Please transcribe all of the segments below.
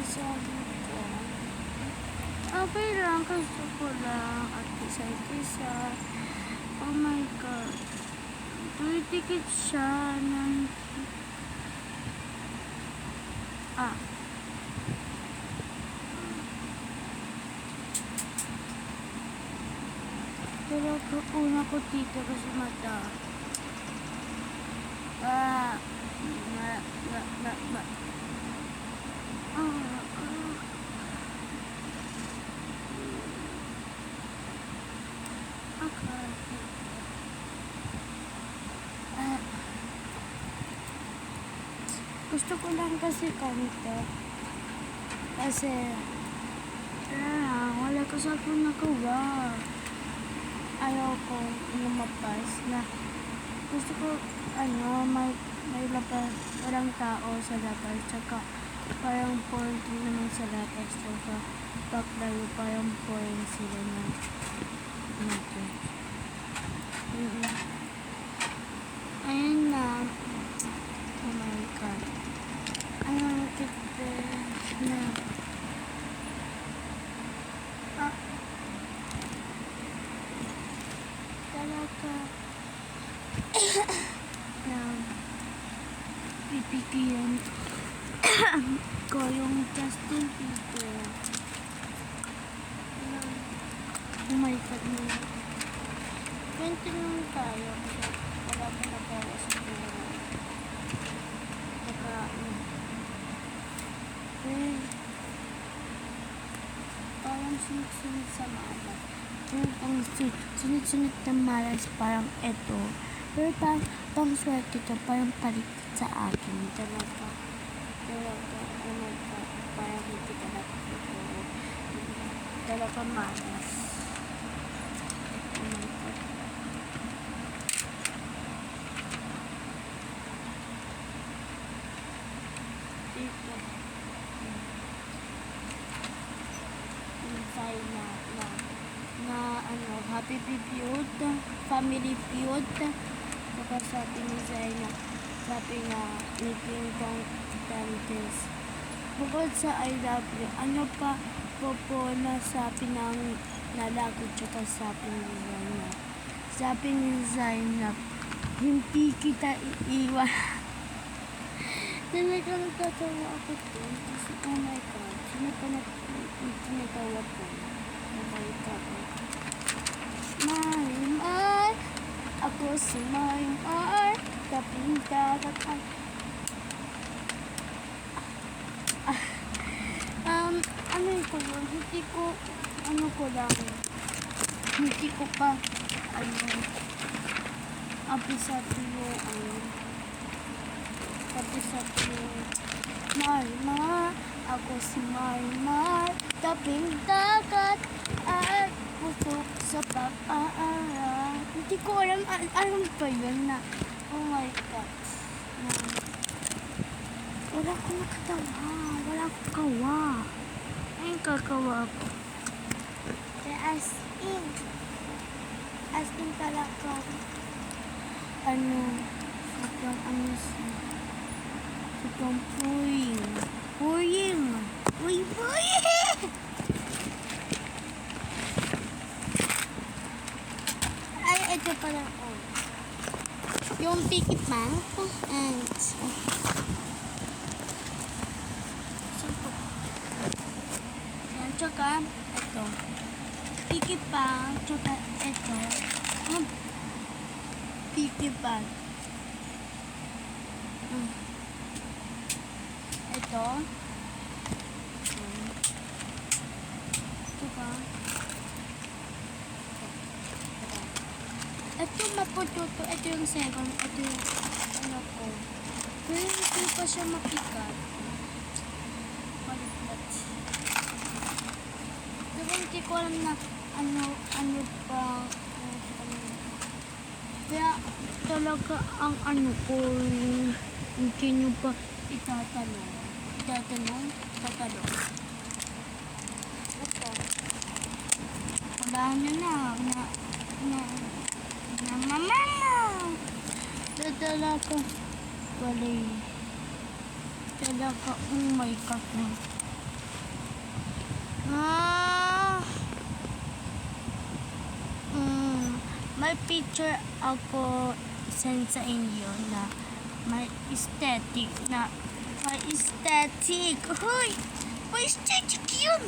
sabi ko, okay lang, gusto ko lang at isa-isa. Oh my God. Tumitikit siya ng... Pero una ko titira sa mata. Gusto ko lang kasi kanito. Kasi, wala ko sa akong nagawa. Ayaw ko lumapas na gusto ko, may labas, parang tao sa labas. Tsaka, parang point naman sa labas. Tsaka, baklayo, parang point sila na natin. Ayun na. Oh my God. Na talaga na pipikiyan ko yung Justin Bieber. Oh my God mo. 20 lang tayo. Wala pa nagawa sa buhay. Parang sunod-sunod sa mama. Ang sunod-sunod na malas parang eto. Pero pang swerte ito, parang paligid sa akin. Talaga, oh my God, parang hindi ka nakikita. Talaga malas. Oh my God. Dito. Happy Feud, Family Feud. Saka sabi ni Zaina, sabi nga ni King Kong Dantes. Bukod sa I love you, ano pa po na sabi ng lalaki tsaka sabi ni Zaina? Sabi ni Zaina, hindi kita iiwan. Talagang nagtatawa ako po. Kasi oh my God, sino pa nagtatawa po? Oh my God. Marimar, ako si Marimar, taping dagat ay... hindi ko pa, apisatiyo, Marimar, ako si Marimar, taping dagat at pusok sa pag-aaral. Hindi ko alam pa yun na, oh my God. Wala akong nakatawa. Wala akong kawa. Ayun kakawa ko. As in talaga. Sobrang puring. Uy, ay, ito pala ko. Yung Picky Punk and tsaka ito. Picky Punk, tsaka ito. Picky Punk. Ito. Tsaka ito mapututo. Ito yung second. Ito yung ano ko. Pero hindi pa siya mapikat. Maliglat. Pero hindi ko alam na ano pa. Kaya talaga ang ano ko hindi nyo pa itatanong. Ito. Sabahan nyo na mama. Ito talaga. Wala talaga. Oh my God. Ah, may picture ako send sa inyo na may aesthetic na may aesthetic. Hoy! May aesthetic yun!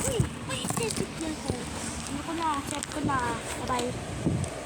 Hoy! May aesthetic na ko. Ano ko na? Set ko na. Bye.